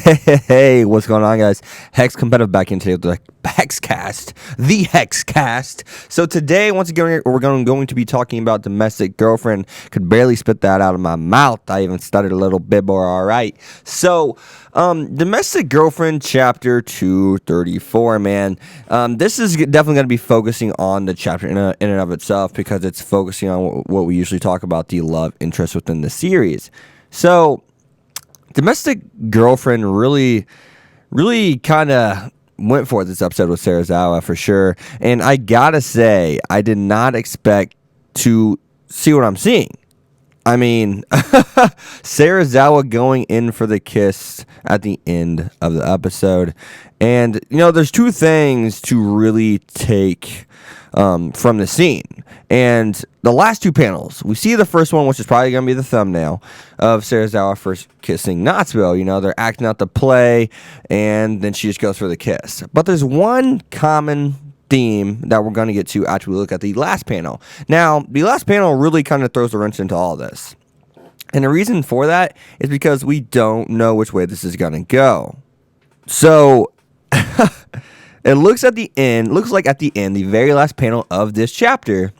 Hey, what's going on, guys? Hex Competitive back in today with the HexCast, the HexCast. So today, once again, we're going to be talking about domestic girlfriend. Could barely spit that out of my mouth. I even stuttered a little bit, but all right. So, domestic girlfriend, chapter 234, man. This is definitely going to be focusing on the chapter in and of itself because it's focusing on what we usually talk about, the love interest within the series. So, domestic girlfriend really kind of went for this episode with Serizawa for sure. And I gotta say, I did not expect to see what I'm seeing. I mean, Serizawa going in for the kiss at the end of the episode. And, you know, there's two things to really take from the scene. And the last two panels, we see the first one, which is probably going to be the thumbnail of Serizawa first kissing Natsuo. You know, they're acting out the play, and then she just goes for the kiss. But there's one common theme that we're going to get to after we look at the last panel. Now, the last panel really kind of throws a wrench into all this. And the reason for that is because we don't know which way this is going to go. So, it looks like at the end, the very last panel of this chapter,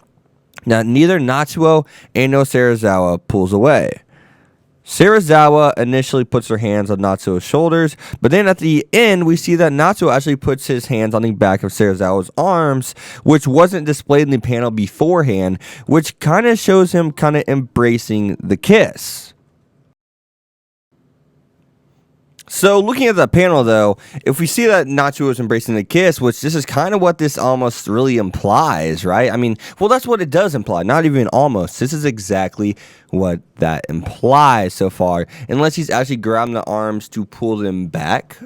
now neither Natsuo and no Serizawa pulls away. Serizawa initially puts her hands on Natsuo's shoulders, but then at the end, we see that Natsuo actually puts his hands on the back of Serizawa's arms, which wasn't displayed in the panel beforehand, which kind of shows him kind of embracing the kiss. So, looking at the panel, though, if we see that Natsuo is embracing the kiss, which this is kind of what this almost really implies, right? I mean, well, that's what it does imply, not even almost. This is exactly what that implies so far, unless he's actually grabbing the arms to pull them back.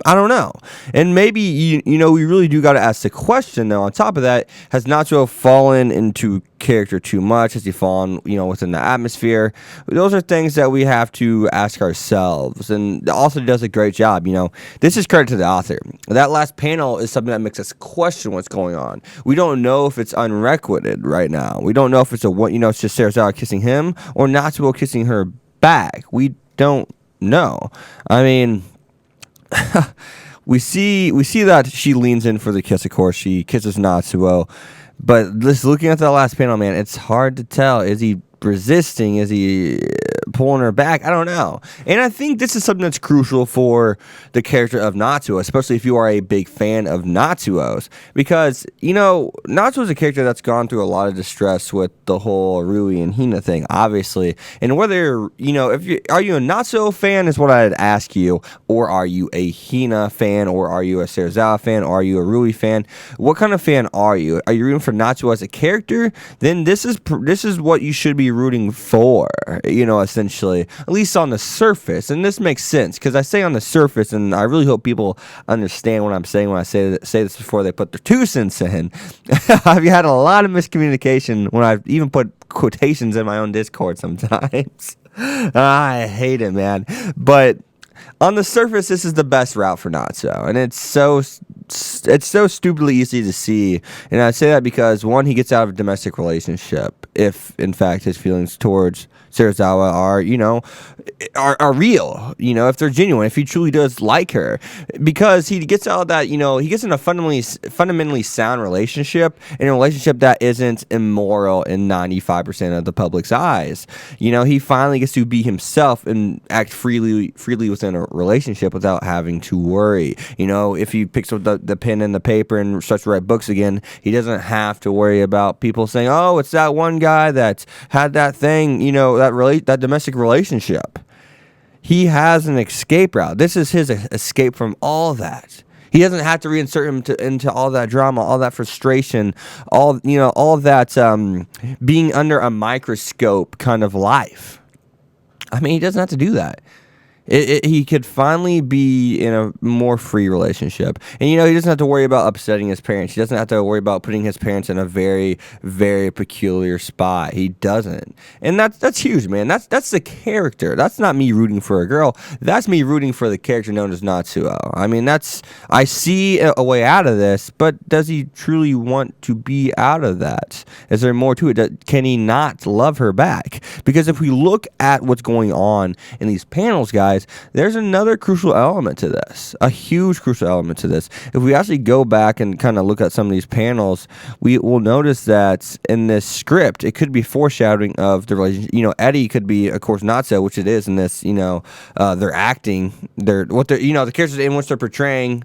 I don't know. And maybe, you know, we really do got to ask the question, though, on top of that, has Natsuo fallen into character too much? Has he fallen, you know, within the atmosphere? Those are things that we have to ask ourselves. And the author does a great job, you know. This is credit to the author. That last panel is something that makes us question what's going on. We don't know if it's unrequited right now. We don't know if it's it's just Serizawa kissing him or Natsuo kissing her back. We don't know. I mean, we see that she leans in for the kiss. Of course, she kisses Natsuo, but just looking at that last panel, man, it's hard to tell. Is he resisting? Is he pulling her back? I don't know. And I think this is something that's crucial for the character of Natsuo, especially if you are a big fan of Natsuo's, because, you know, Natsuo is a character that's gone through a lot of distress with the whole Rui and Hina thing, obviously. And whether, you know, are you a Natsuo fan is what I'd ask you, or are you a Hina fan, or are you a Serizawa fan, or are you a Rui fan? What kind of fan are you? Are you rooting for Natsuo as a character? Then this is what you should be rooting for, you know, essentially, at least on the surface. And this makes sense because I say on the surface, and I really hope people understand what I'm saying when I say this before they put their 2 cents in. I've had a lot of miscommunication when I've even put quotations in my own Discord sometimes. I hate it, man. But on the surface, this is the best route for Natsuo, and it's so stupidly easy to see. And I say that because, one, he gets out of a domestic relationship if, in fact, his feelings towards Serizawa are real, you know, if they're genuine, if he truly does like her, because he gets out of that, you know, he gets in a fundamentally sound relationship, in a relationship that isn't immoral in 95% of the public's eyes. You know, he finally gets to be himself and act freely within a relationship without having to worry. You know, if he picks up the pen and the paper and starts to write books again, he doesn't have to worry about people saying, oh, it's that one guy that had that thing, you know, that domestic relationship. He has an escape route. This is his escape from all that. He doesn't have to reinsert him into all that drama, all that frustration, all that being under a microscope kind of life. I mean, he doesn't have to do that. He could finally be in a more free relationship. And, you know, he doesn't have to worry about upsetting his parents. He doesn't have to worry about putting his parents in a very, very peculiar spot. He doesn't. And that's huge, man. That's the character. That's not me rooting for a girl. That's me rooting for the character known as Natsuo. I mean, I see a way out of this, but does he truly want to be out of that? Is there more to it? Can he not love her back? Because if we look at what's going on in these panels, guys, guys, there's another crucial element to this, a huge crucial element to this. If we actually go back and kind of look at some of these panels, we will notice that in this script, it could be foreshadowing of the relationship. Eddie could be, of course, Natsuo, which it is in this. They're acting, the characters in which they're portraying.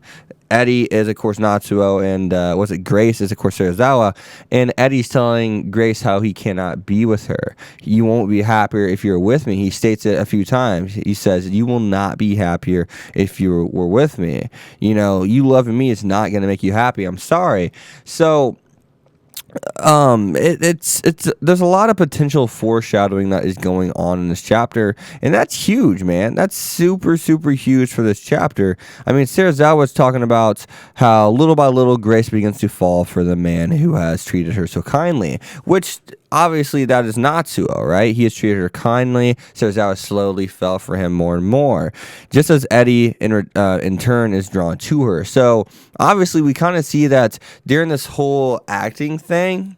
Eddie is, of course, Natsuo, and Grace is, of course, Serizawa. And Eddie's telling Grace how he cannot be with her. You won't be happier if you're with me. He states it a few times. He says, you will not be happier if you were with me. You loving me is not going to make you happy. I'm sorry. So it's there's a lot of potential foreshadowing that is going on in this chapter, and that's huge, man. That's super huge for this chapter. I mean, Serizawa was talking about how little by little Grace begins to fall for the man who has treated her so kindly, which obviously that is Natsuo, right? He has treated her kindly. Serizawa slowly fell for him more and more, just as Eddie in turn is drawn to her. So obviously we kind of see that during this whole acting thing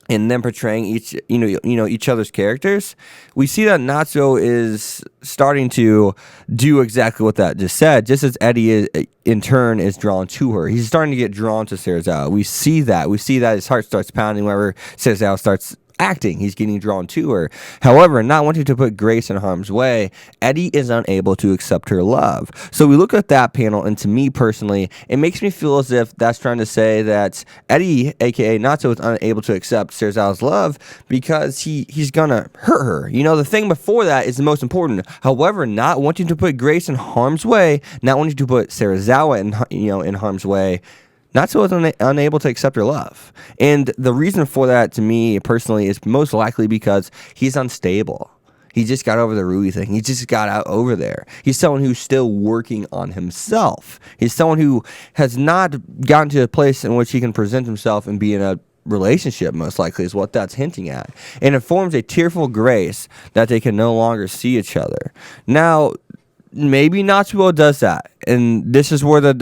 and them portraying each other's characters, we see that Natsuo is starting to do exactly what that just said, just as Eddie is, in turn is drawn to her. He's starting to get drawn to Serizawa. We see that his heart starts pounding whenever Serizawa starts acting. He's getting drawn to her. However, not wanting to put Grace in harm's way, Eddie is unable to accept her love. So we look at that panel, and to me personally, it makes me feel as if that's trying to say that Eddie, aka Natsuo, is unable to accept Serizawa's love because he's gonna hurt her. The thing before that is the most important. However, not wanting to put Grace in harm's way, not wanting to put Serizawa in harm's way, Natsuo is unable to accept her love. And the reason for that, to me personally, is most likely because he's unstable. He just got over the Rui thing. He just got out over there. He's someone who's still working on himself. He's someone who has not gotten to a place in which he can present himself and be in a relationship, most likely, is what that's hinting at. And it forms a tearful Grace that they can no longer see each other. Now, maybe Natsuo does that, and this is where the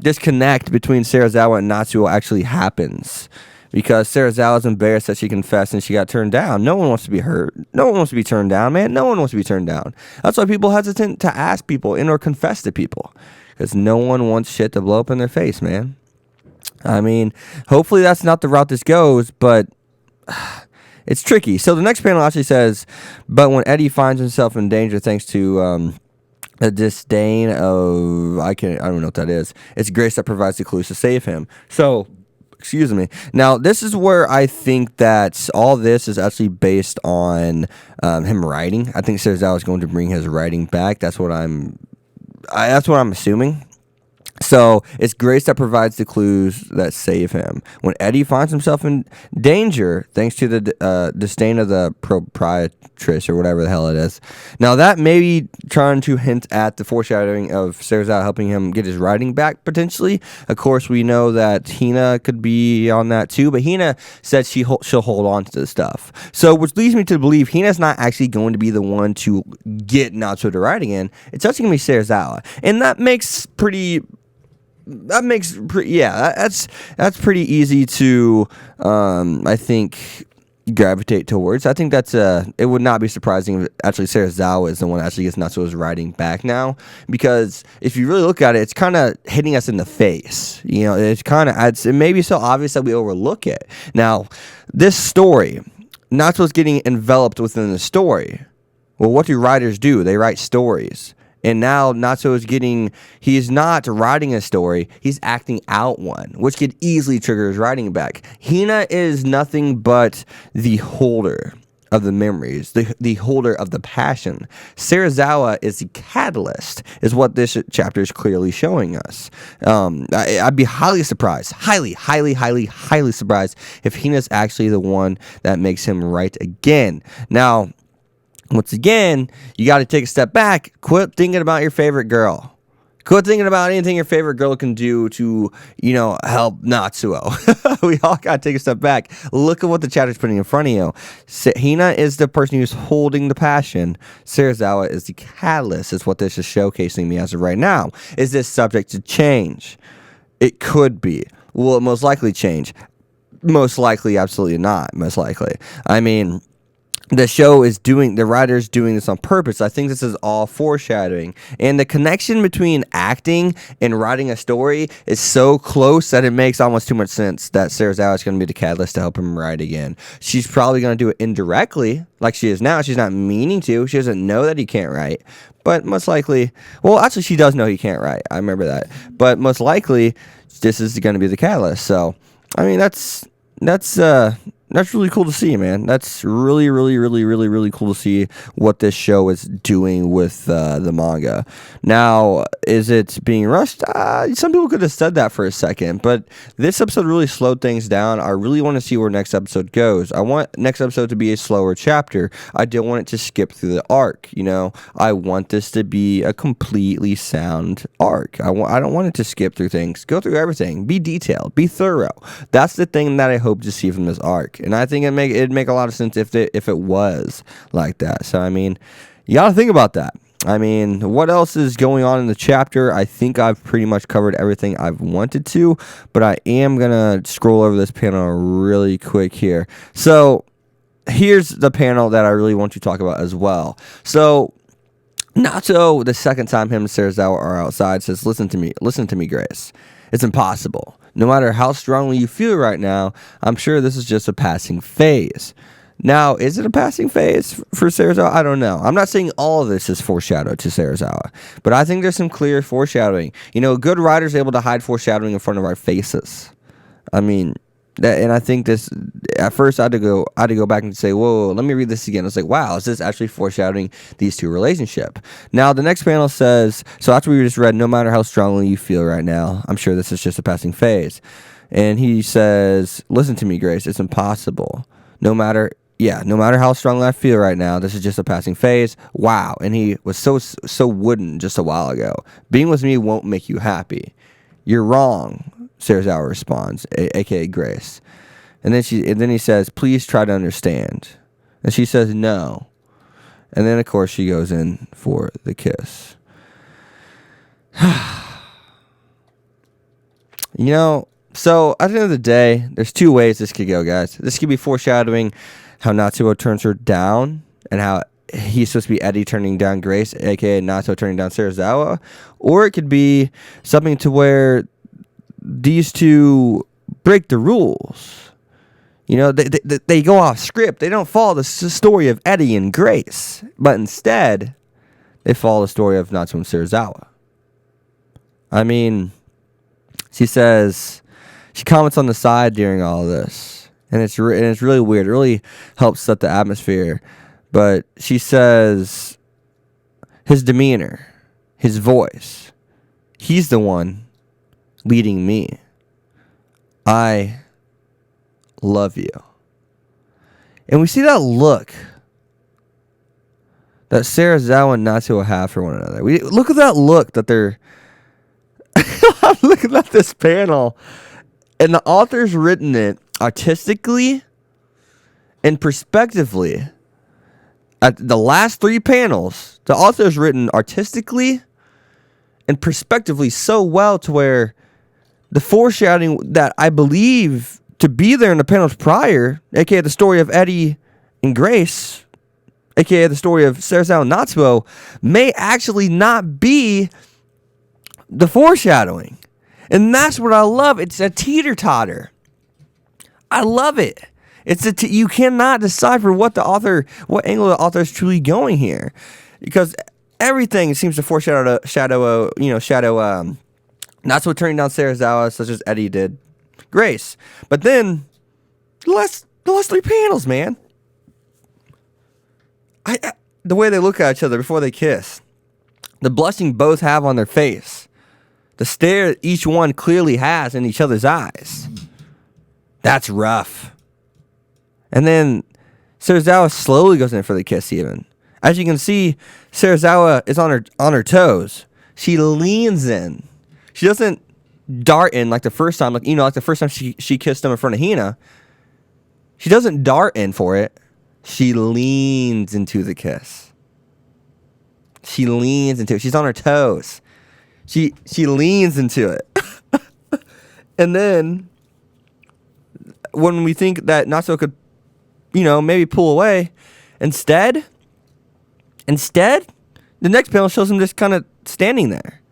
disconnect between Serizawa and Natsuo actually happens, because Serizawa's embarrassed that she confessed and she got turned down. No one wants to be hurt. No one wants to be turned down, man. No one wants to be turned down. That's why people hesitant to ask people and or confess to people, because no one wants shit to blow up in their face, man. I mean, hopefully that's not the route this goes, but it's tricky. So the next panel actually says, but when Eddie finds himself in danger thanks to a disdain of, I don't know what that is. It's Grace that provides the clues to save him. So, excuse me. Now, this is where I think that all this is actually based on him writing. I think Serizawa is going to bring his writing back. That's what I'm assuming. So it's Grace that provides the clues that save him. When Eddie finds himself in danger, thanks to the disdain of the proprietress, or whatever the hell it is. Now that may be trying to hint at the foreshadowing of Serizawa helping him get his writing back, potentially. Of course, we know that Hina could be on that too, but Hina said she'll hold on to this stuff. So which leads me to believe Hina's not actually going to be the one to get Natsuo to write again. It's actually going to be Serizawa. And that's pretty easy to, I think, gravitate towards. I think that's it would not be surprising if actually Serizawa is the one that actually gets Natsuo's writing back now, because if you really look at it, it's kind of hitting us in the face. It may be so obvious that we overlook it. Now, this story, Natsuo's getting enveloped within the story. Well, what do writers do? They write stories. And now Natsuo he's not writing a story, he's acting out one, which could easily trigger his writing back. Hina is nothing but the holder of the memories, the holder of the passion. Serizawa is the catalyst, is what this chapter is clearly showing us. I'd be highly surprised, highly surprised if Hina's actually the one that makes him write again. Now, once again, you got to take a step back. Quit thinking about your favorite girl. Quit thinking about anything your favorite girl can do to, help Natsuo. We all got to take a step back. Look at what the chapter's putting in front of you. Hina is the person who's holding the passion. Serizawa is the catalyst, is what this is showcasing me as of right now. Is this subject to change? It could be. Will it most likely change? Most likely, absolutely not. Most likely. I mean, the writer's doing this on purpose. I think this is all foreshadowing. And the connection between acting and writing a story is so close that it makes almost too much sense that Serizawa is going to be the catalyst to help him write again. She's probably going to do it indirectly, like she is now. She's not meaning to. She doesn't know that he can't write. But most likely, well, actually, she does know he can't write. I remember that. But most likely, this is going to be the catalyst. So, I mean, that's really cool to see, man. That's really, really, really, really, really cool to see what this show is doing with the manga. Now, is it being rushed? Some people could have said that for a second, but this episode really slowed things down. I really want to see where next episode goes. I want next episode to be a slower chapter. I don't want it to skip through the arc, you know? I want this to be a completely sound arc. I don't want it to skip through things. Go through everything. Be detailed. Be thorough. That's the thing that I hope to see from this arc. And I think it'd make a lot of sense if it was like that. So, I mean, you got to think about that. I mean, what else is going on in the chapter? I think I've pretty much covered everything I've wanted to, but I am going to scroll over this panel really quick here. So, here's the panel that I really want to talk about as well. So, Natsuo, the second time him and Serizawa are outside, says, listen to me, Grace. It's impossible. No matter how strongly you feel right now, I'm sure this is just a passing phase. Now, is it a passing phase for Serizawa? I don't know. I'm not saying all of this is foreshadowed to Serizawa, but I think there's some clear foreshadowing. You know, a good writer is able to hide foreshadowing in front of our faces. I mean, and I think this, at first I had to go back and say, whoa, let me read this again. I was like, wow, is this actually foreshadowing these two relationship? Now, the next panel says, so after we just read, no matter how strongly you feel right now, I'm sure this is just a passing phase. And he says, listen to me, Grace, it's impossible. No matter how strongly I feel right now, this is just a passing phase. Wow. And he was so wooden just a while ago. Being with me won't make you happy. You're wrong. Serizawa responds, aka Grace. And then he says, please try to understand. And she says no. And then of course she goes in for the kiss. You know, so at the end of the day, there's two ways this could go, guys. This could be foreshadowing how Natsuo turns her down and how he's supposed to be Eddie turning down Grace, aka Natsuo turning down Serizawa. Or it could be something to where these two break the rules. You know, they go off script. They don't follow the story of Eddie and Grace, but instead, they follow the story of Natsuo and Serizawa. I mean, she comments on the side during all of this, and it's really weird. It really helps set the atmosphere. But she says, his demeanor, his voice, he's the one leading me. I love you. And we see that look that Serizawa and Natsuo have for one another. We look at that look that they're I'm looking at this panel, and the author's written it artistically and prospectively. At the last three panels, the author's written artistically and prospectively so well to where the foreshadowing that I believe to be there in the panels prior, aka the story of Eddie and Grace, aka the story of Serizawa and Natsuo, may actually not be the foreshadowing. And that's what I love. It's a teeter-totter. I love it. You cannot decipher what angle the author is truly going here, because everything seems to foreshadow Natsuo turning down Serizawa, such as Eddie did Grace. But then the last three panels, man. The way they look at each other before they kiss, the blushing both have on their face, the stare each one clearly has in each other's eyes. That's rough. And then Serizawa slowly goes in for the kiss even. As you can see, Serizawa is on her toes. She leans in. She doesn't dart in like the first time, like the first time she kissed him in front of Hina. She doesn't dart in for it. She leans into the kiss. She leans into it. She's on her toes. She leans into it. And then when we think that Natsuo could, maybe pull away, Instead, the next panel shows him just kind of standing there.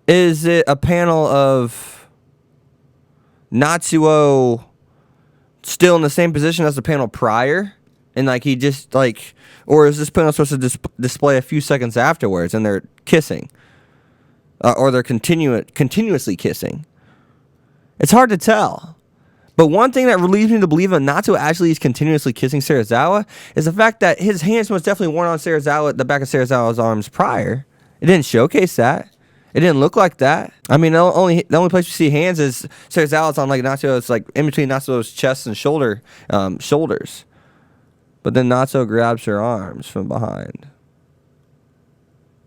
Is it a panel of Natsuo still in the same position as the panel prior? And like he just like, or is this panel supposed to display a few seconds afterwards and they're kissing? Or they're continuously kissing? It's hard to tell. But one thing that leads me to believe that Natsuo actually is continuously kissing Serizawa is the fact that his hands was definitely worn on Serizawa, the back of Serizawa's arms prior. It didn't showcase that. It didn't look like that. I mean, the only place you see hands is Serizawa's on like Natsuo's, like in between Natsuo's chest and shoulders. But then Natsuo grabs her arms from behind.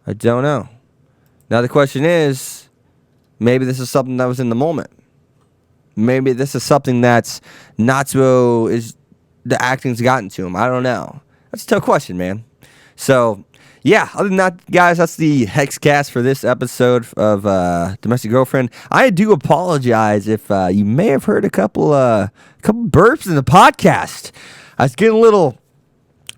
I don't know. Now the question is, maybe this is something that was in the moment. Maybe this is something that's Natsuo is the acting's gotten to him. I don't know. That's a tough question, man. So, yeah, other than that, guys, that's the HexCast for this episode of Domestic Girlfriend. I do apologize if you may have heard a couple burps in the podcast. I was getting a little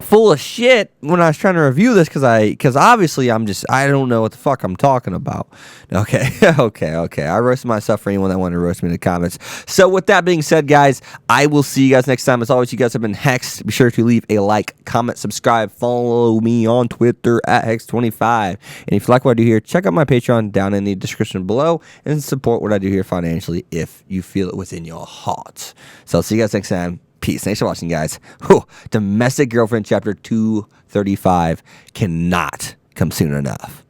full of shit when I was trying to review this because obviously I don't know what the fuck I'm talking about. Okay. I roasted myself for anyone that wanted to roast me in the comments. So with that being said, guys, I will see you guys next time. As always, you guys have been Hex. Be sure to leave a like, comment, subscribe, follow me on Twitter at Hex25. And if you like what I do here, check out my Patreon down in the description below and support what I do here financially if you feel it within your heart. So I'll see you guys next time. Peace. Thanks for watching, guys. Domestic Girlfriend Chapter 235 cannot come soon enough.